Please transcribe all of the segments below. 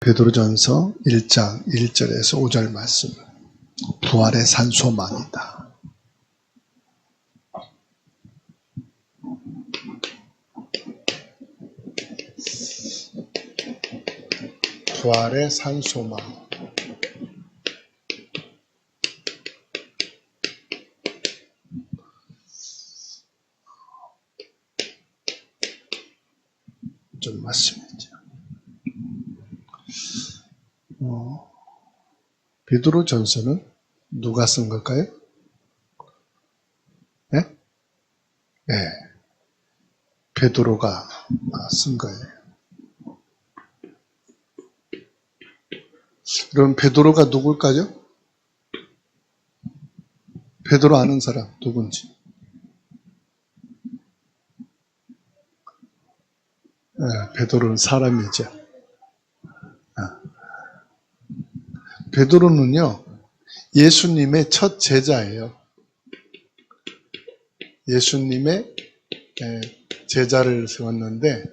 베드로전서 1장 1절에서 5절 말씀. 부활의 산소망이다. 부활의 산소망. 좀 말씀이죠. 베드로전서는 누가 쓴 걸까요? 네? 네. 베드로가 쓴 거예요. 그럼 베드로가 누굴까요? 베드로 아는 사람 누군지. 네, 베드로는 사람이죠. 베드로는요, 예수님의 첫 제자예요. 예수님의 제자를 세웠는데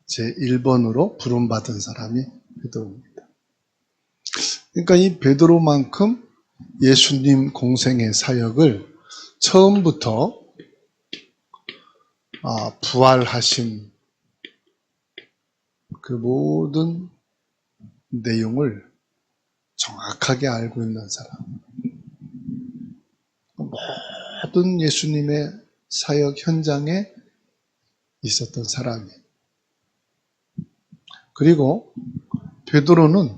제1번으로 부름받은 사람이 베드로입니다. 그러니까 이 베드로만큼 예수님 공생의 사역을 처음부터 부활하신 그 모든 내용을 정확하게 알고 있는 사람. 모든 예수님의 사역 현장에 있었던 사람이. 그리고 베드로는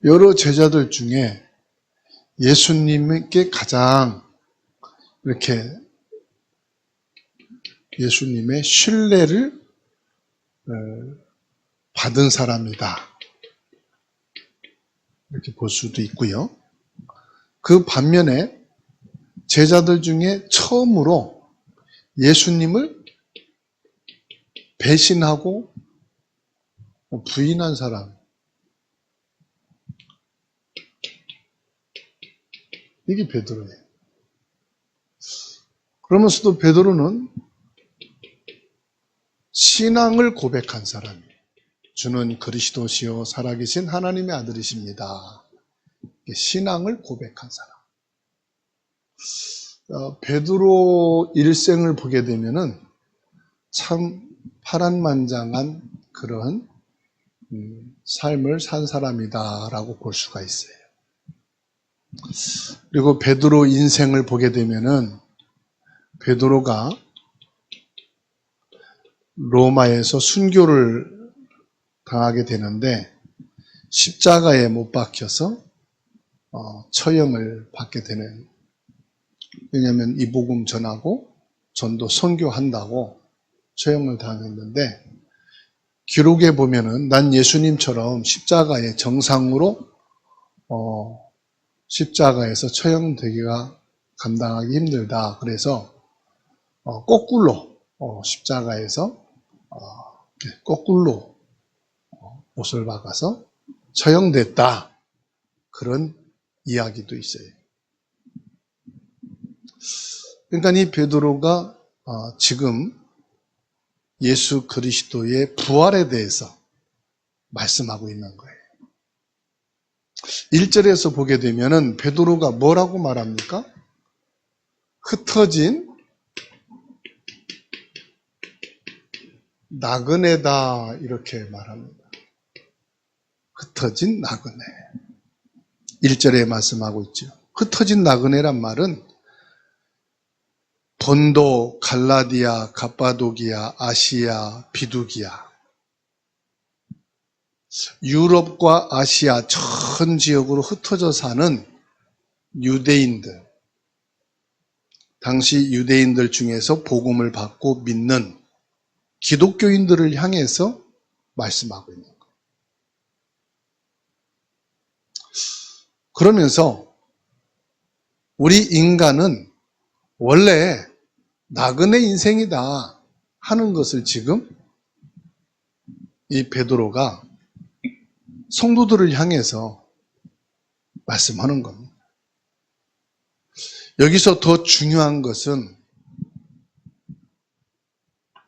여러 제자들 중에 예수님께 가장 이렇게 예수님의 신뢰를 받은 사람이다. 이렇게 볼 수도 있고요. 그 반면에 제자들 중에 처음으로 예수님을 배신하고 부인한 사람. 이게 베드로예요. 그러면서도 베드로는 신앙을 고백한 사람이에요. 주는 그리스도시요 살아계신 하나님의 아들이십니다. 신앙을 고백한 사람. 베드로 일생을 보게 되면은 참 파란만장한 그런 삶을 산 사람이다라고 볼 수가 있어요. 그리고 베드로 인생을 보게 되면은 베드로가 로마에서 순교를 당하게 되는데 십자가에 못 박혀서 처형을 받게 되는. 왜냐하면 이 복음 전하고 전도 선교한다고 처형을 당했는데 기록에 보면은 난 예수님처럼 십자가에 정상으로 십자가에서 처형되기가 감당하기 힘들다. 그래서 거꾸로 십자가에서 거꾸로 못을 박아서 처형됐다. 그런 이야기도 있어요. 그러니까 이 베드로가 지금 예수 그리스도의 부활에 대해서 말씀하고 있는 거예요. 1절에서 보게 되면은 베드로가 뭐라고 말합니까? 흩어진 나그네다 이렇게 말합니다. 흩어진 나그네. 1절에 말씀하고 있죠. 흩어진 나그네란 말은 본도, 갈라디아, 갑바도기아, 아시아, 비두기아, 유럽과 아시아 전 지역으로 흩어져 사는 유대인들, 당시 유대인들 중에서 복음을 받고 믿는 기독교인들을 향해서 말씀하고 있는 거예요. 그러면서 우리 인간은 원래 나그네 인생이다 하는 것을 지금 이 베드로가 성도들을 향해서 말씀하는 겁니다. 여기서 더 중요한 것은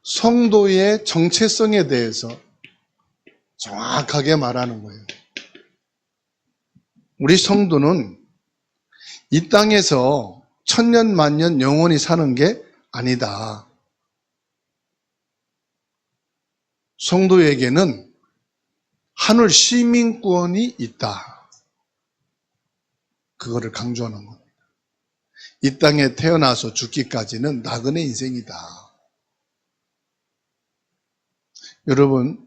성도의 정체성에 대해서 정확하게 말하는 거예요. 우리 성도는 이 땅에서 천년 만년 영원히 사는 게 아니다. 성도에게는 하늘 시민권이 있다. 그거를 강조하는 겁니다. 이 땅에 태어나서 죽기까지는 나그네 인생이다. 여러분,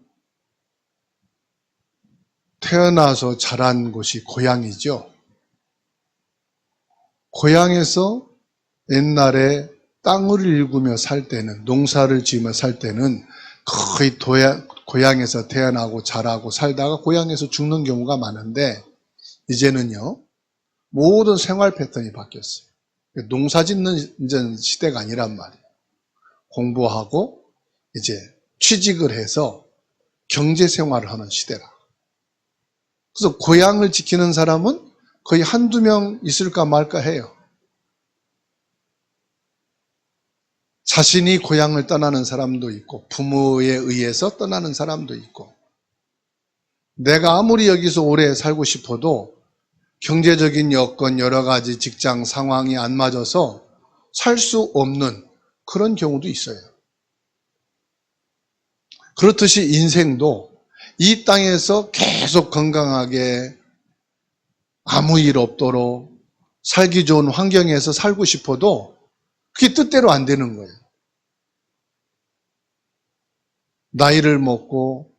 태어나서 자란 곳이 고향이죠. 고향에서 옛날에 땅을 일구며 살 때는, 농사를 지으며 살 때는 거의 고향에서 태어나고 자라고 살다가 고향에서 죽는 경우가 많은데, 이제는요, 모든 생활 패턴이 바뀌었어요. 농사 짓는 시대가 아니란 말이에요. 공부하고 이제 취직을 해서 경제 생활을 하는 시대라. 그래서 고향을 지키는 사람은 거의 한두 명 있을까 말까 해요. 자신이 고향을 떠나는 사람도 있고 부모에 의해서 떠나는 사람도 있고, 내가 아무리 여기서 오래 살고 싶어도 경제적인 여건, 여러 가지 직장 상황이 안 맞아서 살 수 없는 그런 경우도 있어요. 그렇듯이 인생도 이 땅에서 계속 건강하게 아무 일 없도록 살기 좋은 환경에서 살고 싶어도 그게 뜻대로 안 되는 거예요. 나이를 먹고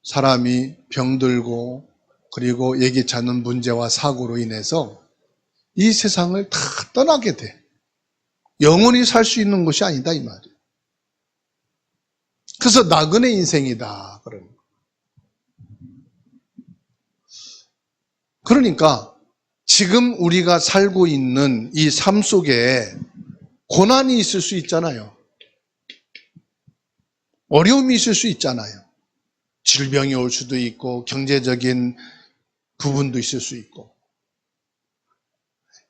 사람이 병들고 그리고 예기치 않는 문제와 사고로 인해서 이 세상을 다 떠나게 돼. 영원히 살 수 있는 것이 아니다 이 말이에요. 그래서 나그네 인생이다 그러는 거예요. 그러니까 지금 우리가 살고 있는 이 삶 속에 고난이 있을 수 있잖아요. 어려움이 있을 수 있잖아요. 질병이 올 수도 있고 경제적인 부분도 있을 수 있고.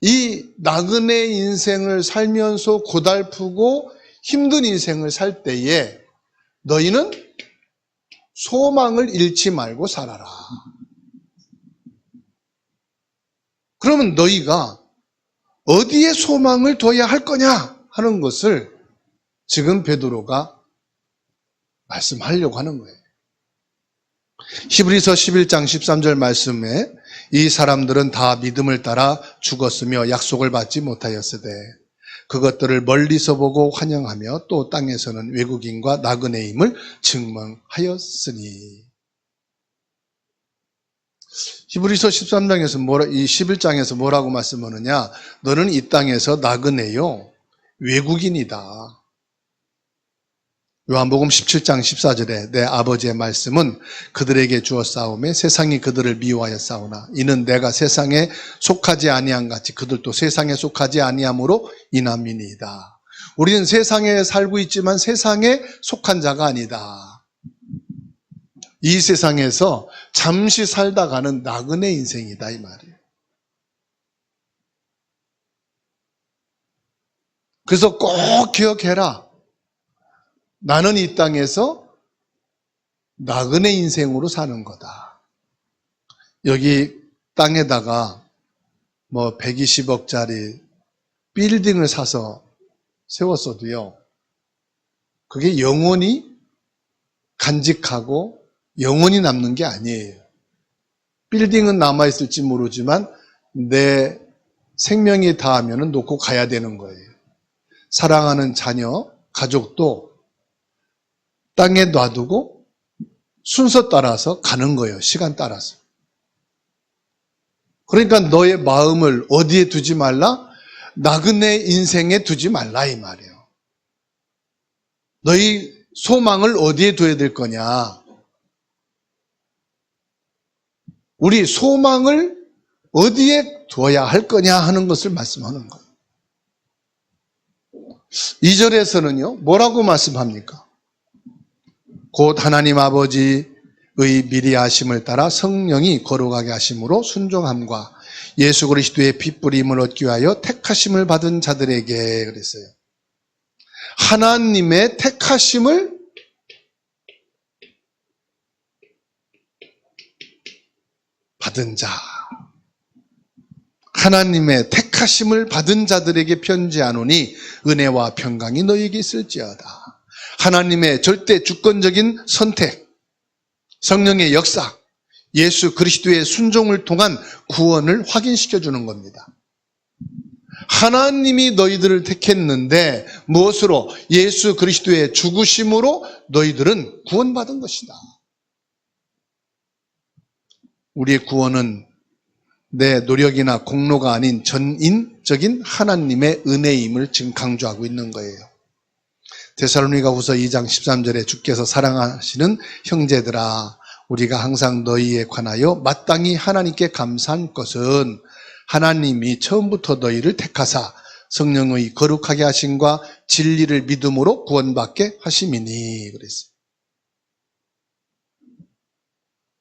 이 나그네 인생을 살면서 고달프고 힘든 인생을 살 때에 너희는 소망을 잃지 말고 살아라. 그러면 너희가 어디에 소망을 둬야 할 거냐 하는 것을 지금 베드로가 말씀하려고 하는 거예요. 히브리서 11장 13절 말씀에 이 사람들은 다 믿음을 따라 죽었으며 약속을 받지 못하였으되 그것들을 멀리서 보고 환영하며 또 땅에서는 외국인과 나그네임을 증명하였으니. 히브리서 13장에서 이 11장에서 뭐라고 말씀하느냐? 너는 이 땅에서 나그네요, 외국인이다. 요한복음 17장 14절에 내 아버지의 말씀은 그들에게 주었사오매 세상이 그들을 미워하였사오나 이는 내가 세상에 속하지 아니한 같이 그들도 세상에 속하지 아니함으로 이남이니이다. 우리는 세상에 살고 있지만 세상에 속한 자가 아니다. 이 세상에서 잠시 살다가는 나그네 인생이다 이 말이에요. 그래서 꼭 기억해라. 나는 이 땅에서 나그네 인생으로 사는 거다. 여기 땅에다가 120억짜리 빌딩을 사서 세웠어도요, 그게 영원히 간직하고 영원히 남는 게 아니에요. 빌딩은 남아있을지 모르지만 내 생명이 다하면 놓고 가야 되는 거예요. 사랑하는 자녀, 가족도 땅에 놔두고 순서 따라서 가는 거예요. 시간 따라서. 그러니까 너의 마음을 어디에 두지 말라? 나그네 인생에 두지 말라 이 말이에요. 너희 소망을 어디에 둬야 될 거냐? 우리 소망을 어디에 두어야 할 거냐 하는 것을 말씀하는 거예요. 2절에서는요, 뭐라고 말씀합니까? 곧 하나님 아버지의 미리 하심을 따라 성령이 거룩하게 하심으로 순종함과 예수 그리스도의 핏부림을 얻기 위하여 택하심을 받은 자들에게 그랬어요. 하나님의 택하심을 받은 자, 하나님의 택하심을 받은 자들에게 편지하노니 은혜와 평강이 너희에게 있을지어다. 하나님의 절대 주권적인 선택, 성령의 역사, 예수 그리스도의 순종을 통한 구원을 확인시켜 주는 겁니다. 하나님이 너희들을 택했는데 무엇으로? 예수 그리스도의 죽으심으로 너희들은 구원받은 것이다. 우리의 구원은 내 노력이나 공로가 아닌 전인적인 하나님의 은혜임을 지금 강조하고 있는 거예요. 데살로니가후서 2장 13절에 주께서 사랑하시는 형제들아, 우리가 항상 너희에 관하여 마땅히 하나님께 감사한 것은 하나님이 처음부터 너희를 택하사 성령의 거룩하게 하심과 진리를 믿음으로 구원받게 하심이니 그랬어요.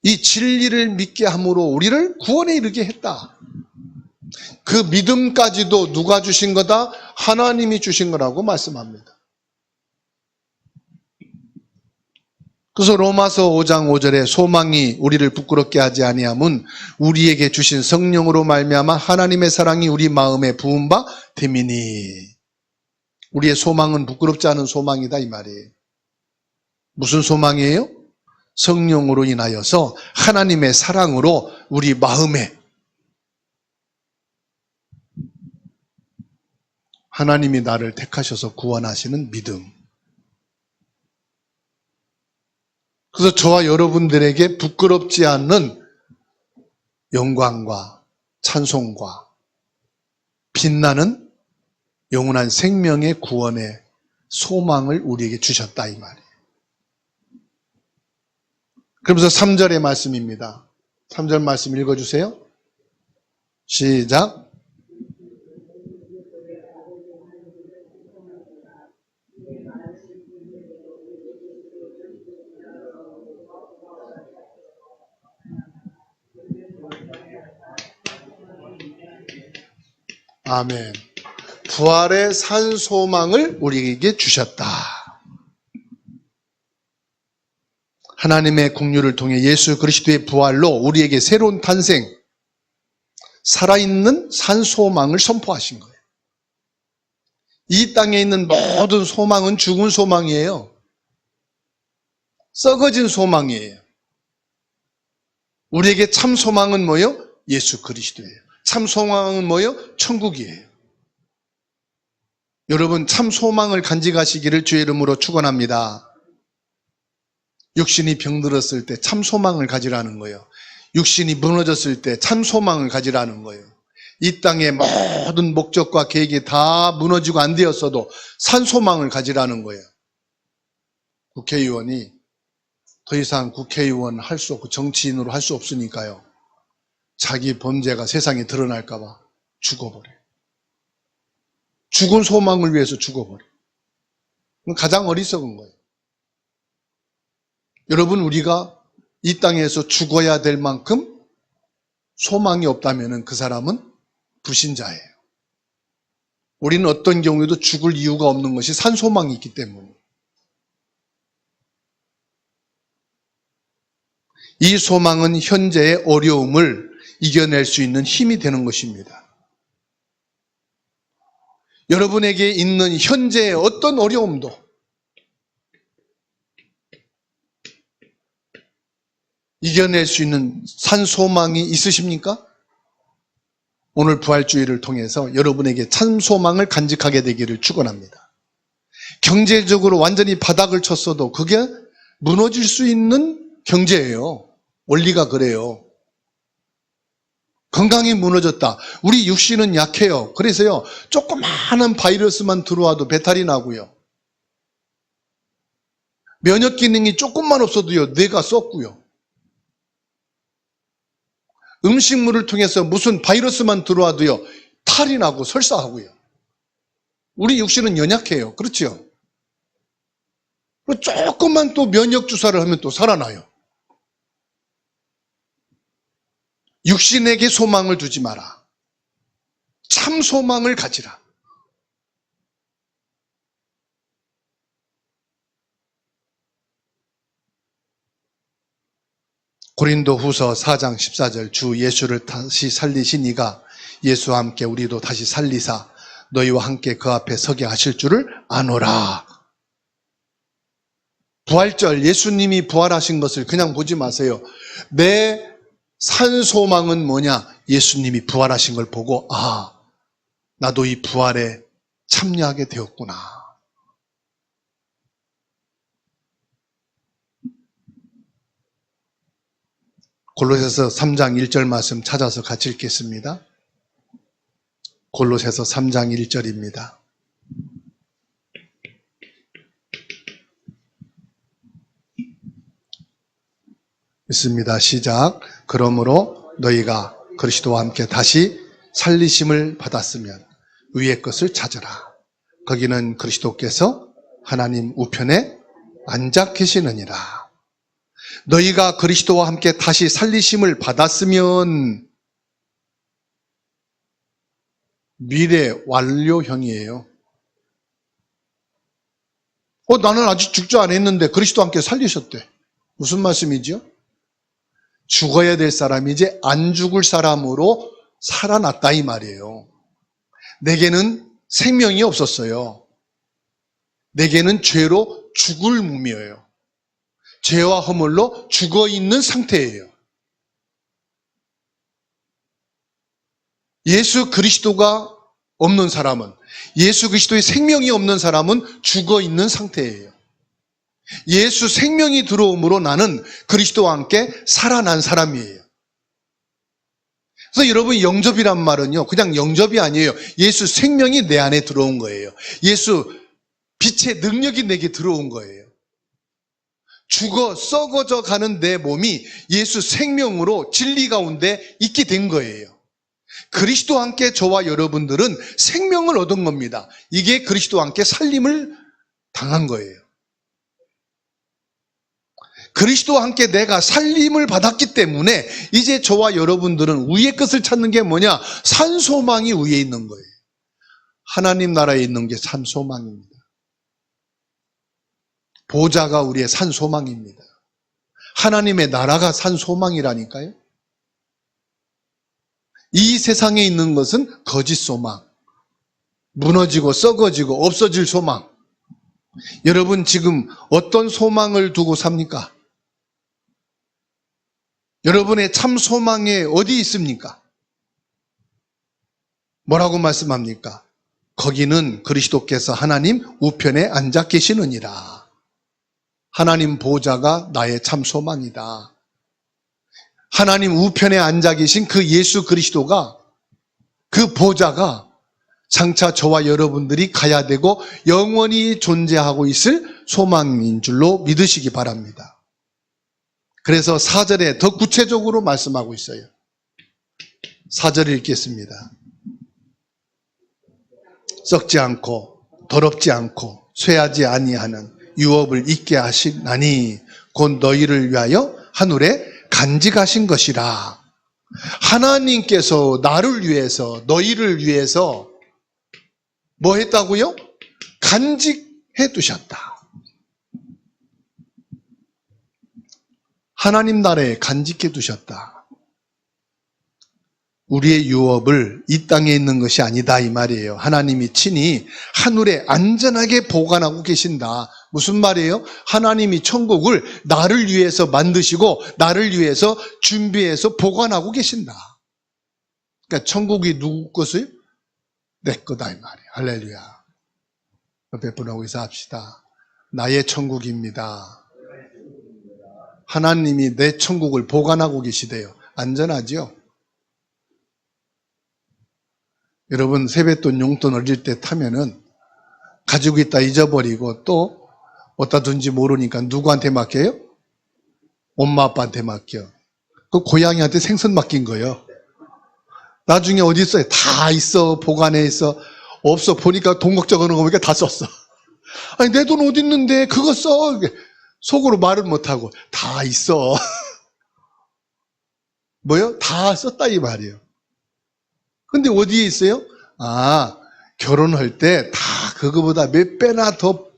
이 진리를 믿게 함으로 우리를 구원에 이르게 했다. 그 믿음까지도 누가 주신 거다? 하나님이 주신 거라고 말씀합니다. 그래서 로마서 5장 5절에 소망이 우리를 부끄럽게 하지 아니함은 우리에게 주신 성령으로 말미암아 하나님의 사랑이 우리 마음에 부은 바 됨이니. 우리의 소망은 부끄럽지 않은 소망이다 이 말이에요. 무슨 소망이에요? 성령으로 인하여서 하나님의 사랑으로 우리 마음에 하나님이 나를 택하셔서 구원하시는 믿음. 그래서 저와 여러분들에게 부끄럽지 않는 영광과 찬송과 빛나는 영원한 생명의 구원의 소망을 우리에게 주셨다 이 말이에요. 그러면서 3절의 말씀입니다. 3절 말씀 읽어주세요. 시작. 아멘. 부활의 산 소망을 우리에게 주셨다. 하나님의 긍휼을 통해 예수 그리스도의 부활로 우리에게 새로운 탄생, 살아있는 산 소망을 선포하신 거예요. 이 땅에 있는 모든 소망은 죽은 소망이에요. 썩어진 소망이에요. 우리에게 참 소망은 뭐예요? 예수 그리스도예요. 참 소망은 뭐예요? 천국이에요. 여러분 참 소망을 간직하시기를 주의 이름으로 축원합니다. 육신이 병들었을 때 참 소망을 가지라는 거예요. 육신이 무너졌을 때 참 소망을 가지라는 거예요. 이 땅의 모든 목적과 계획이 다 무너지고 안 되었어도 산 소망을 가지라는 거예요. 국회의원이 더 이상 국회의원 할 수 없고 정치인으로 할 수 없으니까요. 자기 범죄가 세상에 드러날까 봐 죽어버려요. 죽은 소망을 위해서 죽어버려요. 가장 어리석은 거예요. 여러분 우리가 이 땅에서 죽어야 될 만큼 소망이 없다면 그 사람은 불신자예요. 우리는 어떤 경우에도 죽을 이유가 없는 것이 산소망이 있기 때문에. 이 소망은 현재의 어려움을 이겨낼 수 있는 힘이 되는 것입니다. 여러분에게 있는 현재의 어떤 어려움도 이겨낼 수 있는 산소망이 있으십니까? 오늘 부활주의를 통해서 여러분에게 참 소망을 간직하게 되기를 축원합니다. 경제적으로 완전히 바닥을 쳤어도 그게 무너질 수 있는 경제예요. 원리가 그래요. 건강이 무너졌다. 우리 육신은 약해요. 그래서요, 조그마한 바이러스만 들어와도 배탈이 나고요. 면역 기능이 조금만 없어도요, 뇌가 썩고요. 음식물을 통해서 무슨 바이러스만 들어와도요, 탈이 나고 설사하고요. 우리 육신은 연약해요. 그렇죠? 조금만 또 면역 주사를 하면 또 살아나요. 육신에게 소망을 두지 마라. 참 소망을 가지라. 고린도후서 4장 14절 주 예수를 다시 살리신 이가 예수와 함께 우리도 다시 살리사 너희와 함께 그 앞에 서게 하실 줄을 아노라. 부활절, 예수님이 부활하신 것을 그냥 보지 마세요. 내 산 소망은 뭐냐? 예수님이 부활하신 걸 보고 나도 이 부활에 참여하게 되었구나. 골로새서 3장 1절 말씀 찾아서 같이 읽겠습니다. 골로새서 3장 1절입니다. 있습니다. 시작. 그러므로 너희가 그리스도와 함께 다시 살리심을 받았으면 위의 것을 찾으라. 거기는 그리스도께서 하나님 우편에 앉아 계시느니라. 너희가 그리스도와 함께 다시 살리심을 받았으면 미래 완료형이에요. 나는 아직 죽지 않았는데 그리스도와 함께 살리셨대. 무슨 말씀이지요? 죽어야 될 사람이 이제 안 죽을 사람으로 살아났다 이 말이에요. 내게는 생명이 없었어요. 내게는 죄로 죽을 몸이에요. 죄와 허물로 죽어있는 상태예요. 예수 그리스도가 없는 사람은, 예수 그리스도의 생명이 없는 사람은 죽어있는 상태예요. 예수 생명이 들어옴으로 나는 그리스도와 함께 살아난 사람이에요. 그래서 여러분 영접이란 말은요, 그냥 영접이 아니에요. 예수 생명이 내 안에 들어온 거예요. 예수 빛의 능력이 내게 들어온 거예요. 죽어 썩어져 가는 내 몸이 예수 생명으로 진리 가운데 있게 된 거예요. 그리스도와 함께 저와 여러분들은 생명을 얻은 겁니다. 이게 그리스도와 함께 살림을 당한 거예요. 그리스도와 함께 내가 살림을 받았기 때문에 이제 저와 여러분들은 위의 것을 찾는 게 뭐냐? 산소망이 위에 있는 거예요. 하나님 나라에 있는 게 산소망입니다. 보좌가 우리의 산소망입니다. 하나님의 나라가 산소망이라니까요. 이 세상에 있는 것은 거짓 소망, 무너지고 썩어지고 없어질 소망. 여러분 지금 어떤 소망을 두고 삽니까? 여러분의 참 소망에 어디 있습니까? 뭐라고 말씀합니까? 거기는 그리스도께서 하나님 우편에 앉아 계시느니라. 하나님 보좌가 나의 참 소망이다. 하나님 우편에 앉아 계신 그 예수 그리스도가, 그 보좌가 장차 저와 여러분들이 가야 되고 영원히 존재하고 있을 소망인 줄로 믿으시기 바랍니다. 그래서 4절에 더 구체적으로 말씀하고 있어요. 4절 읽겠습니다. 썩지 않고 더럽지 않고 쇠하지 아니하는 유업을 잊게 하시나니 곧 너희를 위하여 하늘에 간직하신 것이라. 하나님께서 나를 위해서, 너희를 위해서 뭐 했다고요? 간직해 두셨다. 하나님 나라에 간직해 두셨다. 우리의 유업을 이 땅에 있는 것이 아니다 이 말이에요. 하나님이 친히 하늘에 안전하게 보관하고 계신다. 무슨 말이에요? 하나님이 천국을 나를 위해서 만드시고 나를 위해서 준비해서 보관하고 계신다. 그러니까 천국이 누구 것이요? 내 거다 이 말이에요. 할렐루야. 옆에 분하고 인사합시다. 나의 천국입니다. 하나님이 내 천국을 보관하고 계시대요. 안전하죠? 여러분 세뱃돈 용돈 얻을 때 타면은 가지고 있다 잊어버리고 또 어디다 둔지 모르니까 누구한테 맡겨요? 엄마 아빠한테 맡겨. 그 고양이한테 생선 맡긴 거예요. 나중에 어디 있어요? 다 있어. 보관해 있어. 없어. 보니까 돈 걱정하는 거 보니까 다 썼어. 아니 내 돈 어디 있는데 그거 써. 속으로 말을 못하고 다 있어. 뭐요? 다 썼다 이 말이에요. 근데 어디에 있어요? 결혼할 때 다 그거보다 몇 배나 더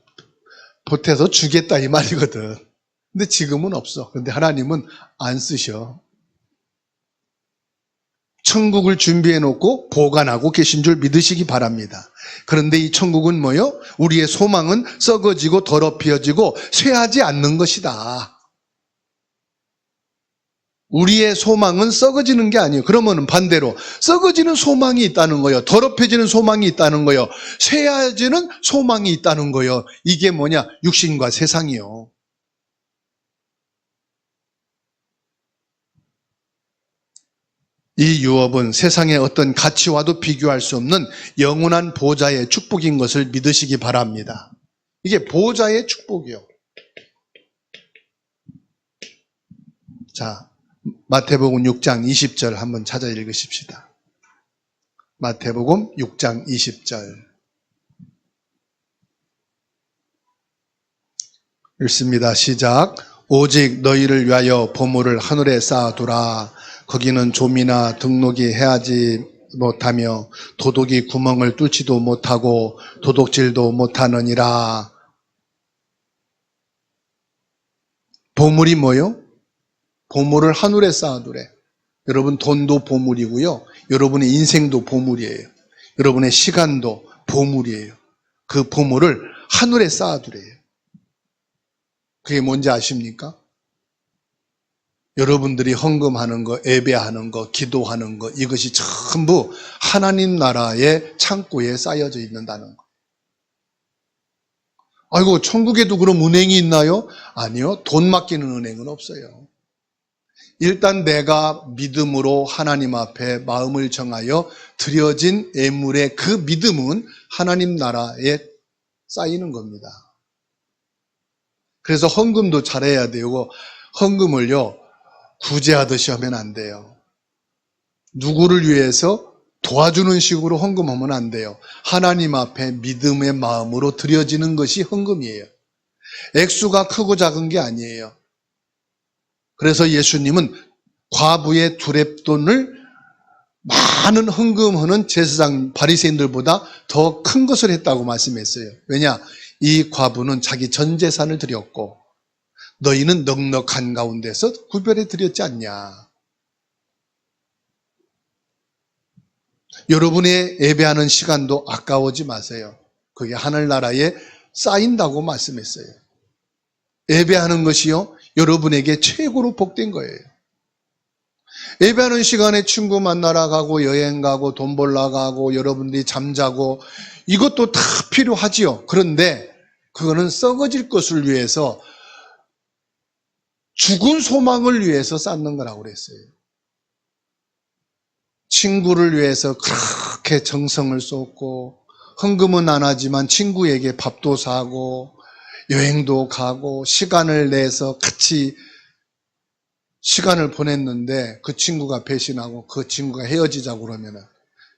보태서 주겠다 이 말이거든. 근데 지금은 없어. 그런데 하나님은 안 쓰셔. 천국을 준비해 놓고 보관하고 계신 줄 믿으시기 바랍니다. 그런데 이 천국은 뭐요? 우리의 소망은 썩어지고 더럽혀지고 쇠하지 않는 것이다. 우리의 소망은 썩어지는 게 아니에요. 그러면 반대로 썩어지는 소망이 있다는 거예요. 더럽혀지는 소망이 있다는 거예요. 쇠해지는 소망이 있다는 거예요. 이게 뭐냐? 육신과 세상이요. 이 유업은 세상의 어떤 가치와도 비교할 수 없는 영원한 보좌의 축복인 것을 믿으시기 바랍니다. 이게 보좌의 축복이요. 자, 마태복음 6장 20절 한번 찾아 읽으십시다. 마태복음 6장 20절 읽습니다. 시작. 오직 너희를 위하여 보물을 하늘에 쌓아두라. 거기는 좀이나 등록이 해하지 못하며 도둑이 구멍을 뚫지도 못하고 도둑질도 못하느니라. 보물이 뭐요? 보물을 하늘에 쌓아두래. 여러분 돈도 보물이고요. 여러분의 인생도 보물이에요. 여러분의 시간도 보물이에요. 그 보물을 하늘에 쌓아두래요. 그게 뭔지 아십니까? 여러분들이 헌금하는 거, 예배하는 거, 기도하는 거, 이것이 전부 하나님 나라의 창고에 쌓여져 있는다는 거. 아이고, 천국에도 그럼 은행이 있나요? 아니요. 돈 맡기는 은행은 없어요. 일단 내가 믿음으로 하나님 앞에 마음을 정하여 드려진 예물의 그 믿음은 하나님 나라에 쌓이는 겁니다. 그래서 헌금도 잘해야 되고, 헌금을요, 구제하듯이 하면 안 돼요. 누구를 위해서 도와주는 식으로 헌금하면 안 돼요. 하나님 앞에 믿음의 마음으로 드려지는 것이 헌금이에요. 액수가 크고 작은 게 아니에요. 그래서 예수님은 과부의 두렙돈을 많은 헌금하는 제사장 바리새인들보다 더 큰 것을 했다고 말씀했어요. 왜냐? 이 과부는 자기 전 재산을 드렸고 너희는 넉넉한 가운데서 구별해 드렸지 않냐. 여러분의 예배하는 시간도 아까워지 마세요. 그게 하늘나라에 쌓인다고 말씀했어요. 예배하는 것이요, 여러분에게 최고로 복된 거예요. 예배하는 시간에 친구 만나러 가고 여행 가고 돈 벌러 가고 여러분들이 잠자고 이것도 다 필요하지요. 그런데 그거는 썩어질 것을 위해서 죽은 소망을 위해서 쌓는 거라고 그랬어요. 친구를 위해서 그렇게 정성을 쏟고 헌금은 안 하지만 친구에게 밥도 사고 여행도 가고 시간을 내서 같이 시간을 보냈는데 그 친구가 배신하고 그 친구가 헤어지자고 그러면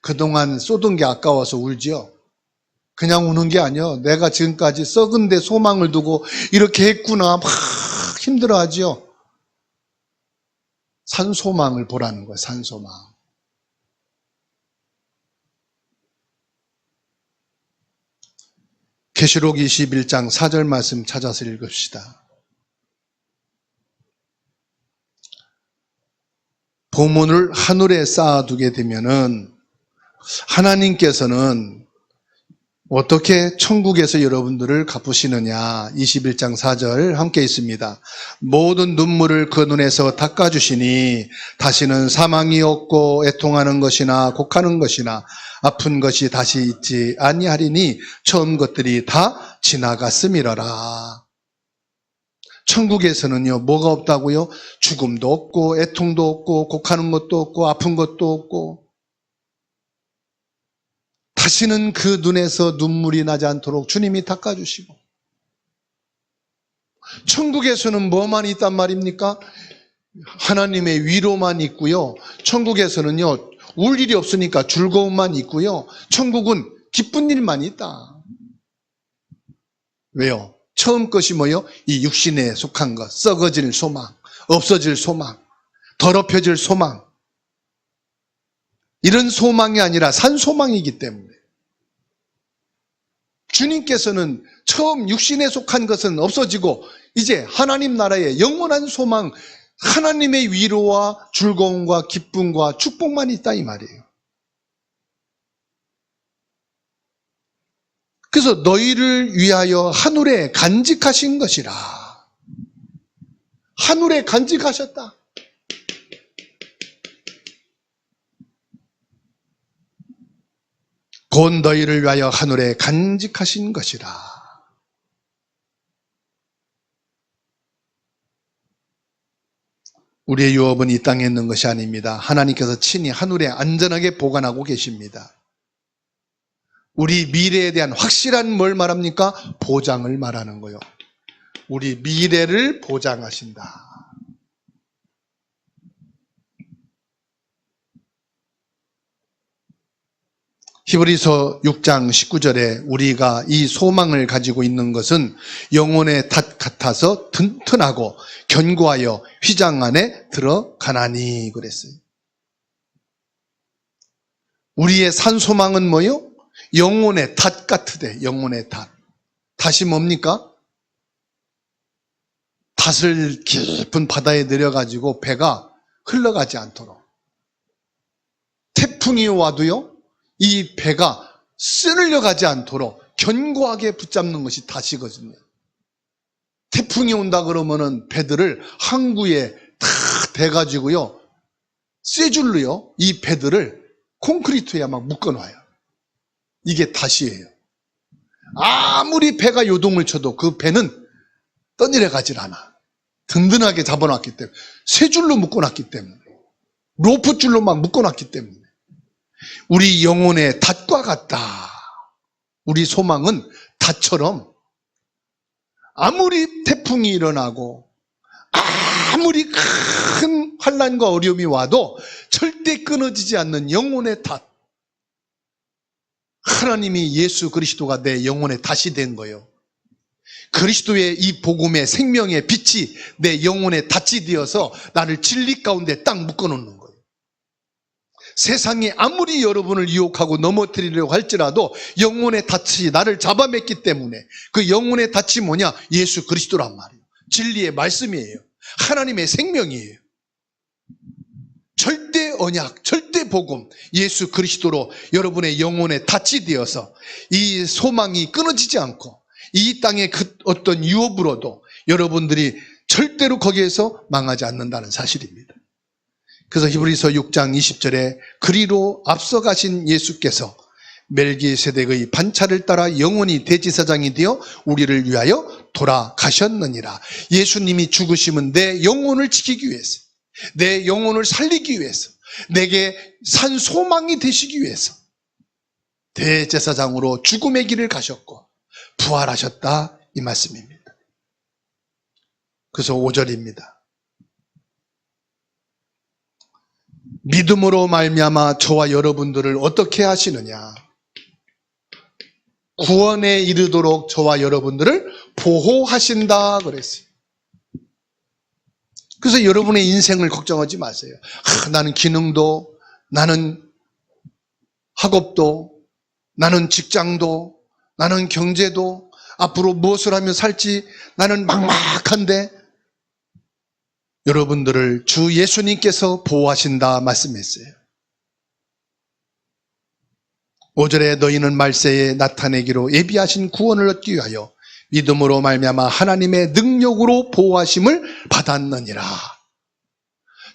그동안 쏟은 게 아까워서 울지요. 그냥 우는 게 아니요. 내가 지금까지 썩은 데 소망을 두고 이렇게 했구나 막 힘들어하지요. 산소망을 보라는 거예요. 산소망. 계시록 21장 4절 말씀 찾아서 읽읍시다. 보물을 하늘에 쌓아두게 되면은 하나님께서는 어떻게 천국에서 여러분들을 갚으시느냐. 21장 4절 함께 있습니다. 모든 눈물을 그 눈에서 닦아주시니 다시는 사망이 없고 애통하는 것이나 곡하는 것이나 아픈 것이 다시 있지 아니하리니 처음 것들이 다 지나갔음이러라. 천국에서는요, 뭐가 없다고요? 죽음도 없고 애통도 없고 곡하는 것도 없고 아픈 것도 없고 다시는 그 눈에서 눈물이 나지 않도록 주님이 닦아주시고, 천국에서는 뭐만 있단 말입니까? 하나님의 위로만 있고요. 천국에서는요, 울 일이 없으니까 즐거움만 있고요. 천국은 기쁜 일만 있다. 왜요? 처음 것이 뭐요? 이 육신에 속한 것, 썩어질 소망, 없어질 소망, 더럽혀질 소망, 이런 소망이 아니라 산 소망이기 때문에 주님께서는 처음 육신에 속한 것은 없어지고 이제 하나님 나라의 영원한 소망, 하나님의 위로와 즐거움과 기쁨과 축복만 있다 이 말이에요. 그래서 너희를 위하여 하늘에 간직하신 것이라. 하늘에 간직하셨다. 곧 너희를 위하여 하늘에 간직하신 것이라. 우리의 유업은 이 땅에 있는 것이 아닙니다. 하나님께서 친히 하늘에 안전하게 보관하고 계십니다. 우리 미래에 대한 확실한 뭘 말합니까? 보장을 말하는 거예요. 우리 미래를 보장하신다. 히브리서 6장 19절에 우리가 이 소망을 가지고 있는 것은 영혼의 닷 같아서 튼튼하고 견고하여 휘장 안에 들어가나니 그랬어요. 우리의 산 소망은 뭐요? 영혼의 닷 같으되, 영혼의 닷. 닷이 뭡니까? 닷을 깊은 바다에 내려가지고 배가 흘러가지 않도록. 태풍이 와도요, 이 배가 쓰늘려 가지 않도록 견고하게 붙잡는 것이 닷이거든요. 태풍이 온다 그러면은 배들을 항구에 다 대가지고요, 쇠줄로요, 이 배들을 콘크리트에 막 묶어놔요. 이게 닷이에요. 아무리 배가 요동을 쳐도 그 배는 떠내려 가질 않아. 든든하게 잡아놨기 때문에. 쇠줄로 묶어놨기 때문에. 로프줄로 막 묶어놨기 때문에. 우리 영혼의 닷과 같다. 우리 소망은 닷처럼 아무리 태풍이 일어나고 아무리 큰 환난과 어려움이 와도 절대 끊어지지 않는 영혼의 닷. 하나님이 예수 그리스도가 내 영혼의 닷이 된 거예요. 그리스도의 이 복음의 생명의 빛이 내 영혼의 닷이 되어서 나를 진리 가운데 딱 묶어놓는 거예요. 세상이 아무리 여러분을 유혹하고 넘어뜨리려고 할지라도 영혼의 닻이 나를 잡아맸기 때문에 그 영혼의 닻이 뭐냐? 예수 그리스도란 말이에요. 진리의 말씀이에요. 하나님의 생명이에요. 절대 언약, 절대 복음, 예수 그리스도로 여러분의 영혼의 닻이 되어서 이 소망이 끊어지지 않고 이 땅의 그 어떤 유업으로도 여러분들이 절대로 거기에서 망하지 않는다는 사실입니다. 그래서 히브리서 6장 20절에 그리로 앞서가신 예수께서 멜기세덱의 반차를 따라 영원히 대제사장이 되어 우리를 위하여 돌아가셨느니라. 예수님이 죽으심은 내 영혼을 지키기 위해서, 내 영혼을 살리기 위해서, 내게 산 소망이 되시기 위해서 대제사장으로 죽음의 길을 가셨고 부활하셨다 이 말씀입니다. 그래서 5절입니다. 믿음으로 말미암아 저와 여러분들을 어떻게 하시느냐? 구원에 이르도록 저와 여러분들을 보호하신다 그랬어요. 그래서 여러분의 인생을 걱정하지 마세요. 나는 기능도, 나는 학업도, 나는 직장도, 나는 경제도, 앞으로 무엇을 하며 살지 나는 막막한데 여러분들을 주 예수님께서 보호하신다 말씀했어요. 5절에 너희는 말세에 나타내기로 예비하신 구원을 얻기 위하여 믿음으로 말미암아 하나님의 능력으로 보호하심을 받았느니라.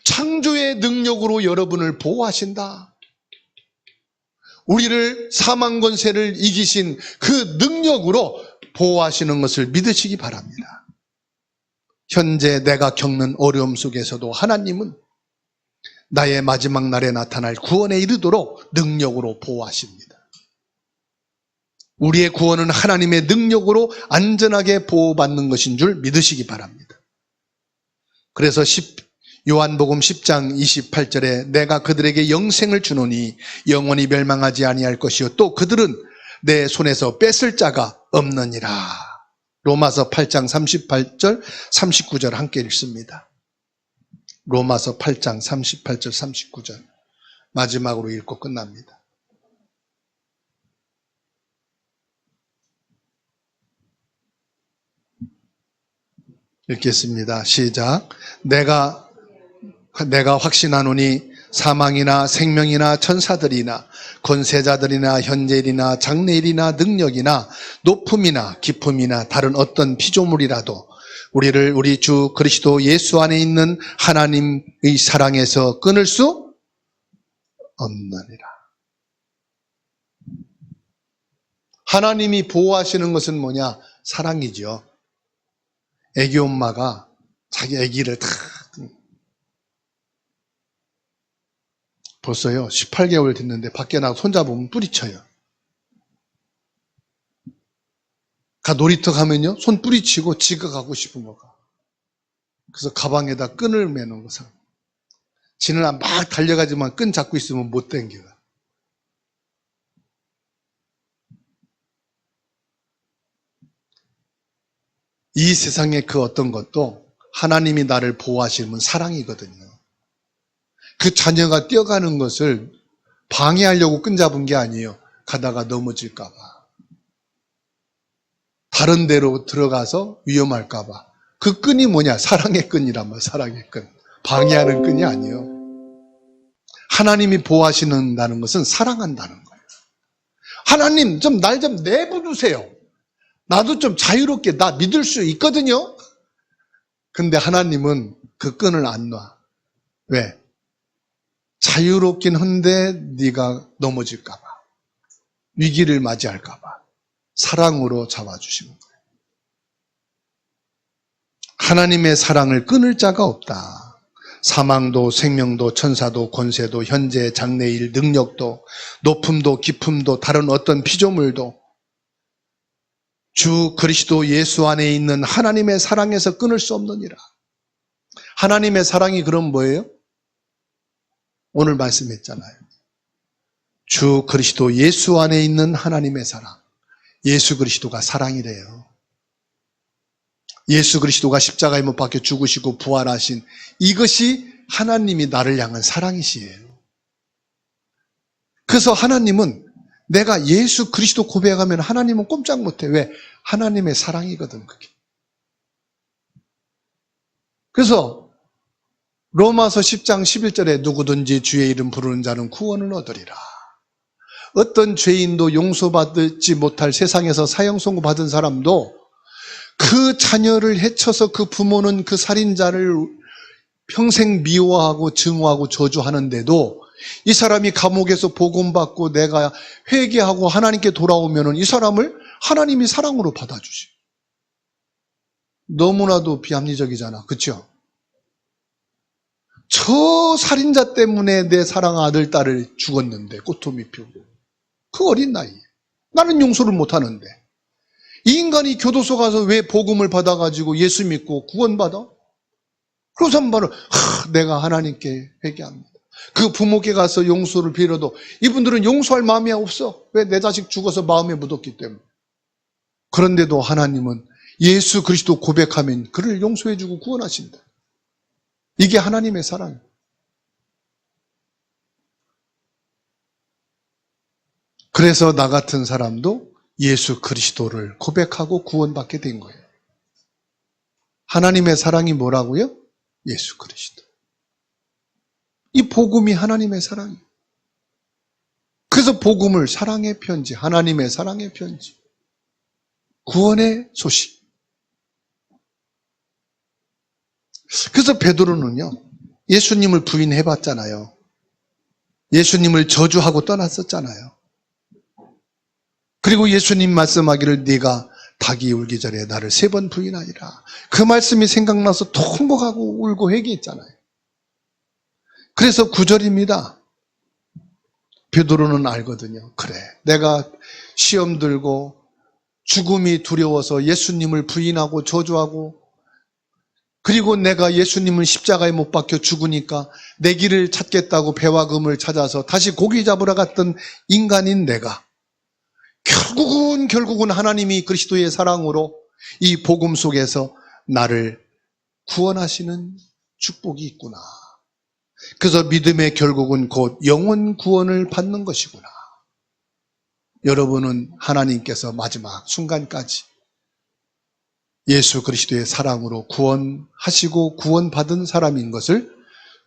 창조의 능력으로 여러분을 보호하신다. 우리를 사망 권세를 이기신 그 능력으로 보호하시는 것을 믿으시기 바랍니다. 현재 내가 겪는 어려움 속에서도 하나님은 나의 마지막 날에 나타날 구원에 이르도록 능력으로 보호하십니다. 우리의 구원은 하나님의 능력으로 안전하게 보호받는 것인 줄 믿으시기 바랍니다. 그래서 요한복음 10장 28절에 내가 그들에게 영생을 주노니 영원히 멸망하지 아니할 것이요 또 그들은 내 손에서 뺏을 자가 없느니라. 로마서 8장 38절 39절 함께 읽습니다. 로마서 8장 38절 39절 마지막으로 읽고 끝납니다. 읽겠습니다. 시작. 내가 확신하노니 사망이나 생명이나 천사들이나 권세자들이나 현재일이나 장래일이나 능력이나 높음이나 깊음이나 다른 어떤 피조물이라도 우리를 우리 주 그리스도 예수 안에 있는 하나님의 사랑에서 끊을 수 없느니라. 하나님이 보호하시는 것은 뭐냐? 사랑이죠. 애기 엄마가 자기 애기를 다 벌써요 18개월 됐는데 밖에 나가 손잡으면 뿌리쳐요. 놀이터 가면요 손 뿌리치고 지가 가고 싶은 거가. 그래서 가방에다 끈을 매는 거죠. 지는 막 달려가지만 끈 잡고 있으면 못 당겨요. 이 세상의 그 어떤 것도 하나님이 나를 보호하시는 사랑이거든요. 그 자녀가 뛰어가는 것을 방해하려고 끈 잡은 게 아니에요. 가다가 넘어질까 봐. 다른 데로 들어가서 위험할까 봐. 그 끈이 뭐냐? 사랑의 끈이란 말이에요. 사랑의 끈. 방해하는 끈이 아니에요. 하나님이 보호하시는다는 것은 사랑한다는 거예요. 하나님 좀 날 좀 내버려두세요. 나도 좀 자유롭게 나 믿을 수 있거든요. 근데 하나님은 그 끈을 안 놔. 왜? 자유롭긴 한데 네가 넘어질까 봐. 위기를 맞이할까 봐. 사랑으로 잡아주시는 거예요. 하나님의 사랑을 끊을 자가 없다. 사망도 생명도 천사도 권세도 현재 장래일 능력도 높음도 깊음도 다른 어떤 피조물도 주 그리스도 예수 안에 있는 하나님의 사랑에서 끊을 수 없느니라. 하나님의 사랑이 그럼 뭐예요? 오늘 말씀했잖아요. 주 그리스도 예수 안에 있는 하나님의 사랑. 예수 그리스도가 사랑이래요. 예수 그리스도가 십자가에 못 박혀 죽으시고 부활하신 이것이 하나님이 나를 향한 사랑이시에요. 그래서 하나님은 내가 예수 그리스도 고백하면 하나님은 꼼짝 못해. 왜? 하나님의 사랑이거든 그게. 그래서 로마서 10장 11절에 누구든지 주의 이름 부르는 자는 구원을 얻으리라. 어떤 죄인도 용서받지 못할 세상에서 사형 선고받은 사람도 그 자녀를 해쳐서 그 부모는 그 살인자를 평생 미워하고 증오하고 저주하는데도 이 사람이 감옥에서 복음받고 내가 회개하고 하나님께 돌아오면 이 사람을 하나님이 사랑으로 받아주시. 너무나도 비합리적이잖아. 그렇죠? 저 살인자 때문에 내 사랑 아들, 딸을 죽었는데 꽃토미 피우고 그 어린 나이에 나는 용서를 못하는데 이 인간이 교도소 가서 왜 복음을 받아가지고 예수 믿고 구원받아? 그래서 바로 내가 하나님께 회개합니다. 그 부모께 가서 용서를 빌어도 이분들은 용서할 마음이 없어. 왜? 내 자식 죽어서 마음에 묻었기 때문에. 그런데도 하나님은 예수 그리스도 고백하면 그를 용서해주고 구원하신다. 이게 하나님의 사랑이에요. 그래서 나 같은 사람도 예수 그리스도를 고백하고 구원받게 된 거예요. 하나님의 사랑이 뭐라고요? 예수 그리스도. 이 복음이 하나님의 사랑이에요. 그래서 복음을 사랑의 편지, 하나님의 사랑의 편지, 구원의 소식. 그래서 베드로는요, 예수님을 부인해봤잖아요. 예수님을 저주하고 떠났었잖아요. 그리고 예수님 말씀하기를 네가 닭이 울기 전에 나를 3번 부인하리라. 그 말씀이 생각나서 통곡하고 울고 회개했잖아요. 그래서 9절입니다. 베드로는 알거든요. 그래, 내가 시험 들고 죽음이 두려워서 예수님을 부인하고 저주하고 그리고 내가 예수님을 십자가에 못 박혀 죽으니까 내 길을 찾겠다고 배와 금을 찾아서 다시 고기 잡으러 갔던 인간인 내가 결국은 하나님이 그리스도의 사랑으로 이 복음 속에서 나를 구원하시는 축복이 있구나. 그래서 믿음의 결국은 곧 영혼 구원을 받는 것이구나. 여러분은 하나님께서 마지막 순간까지 예수 그리스도의 사랑으로 구원하시고 구원받은 사람인 것을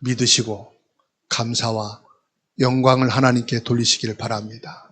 믿으시고 감사와 영광을 하나님께 돌리시기를 바랍니다.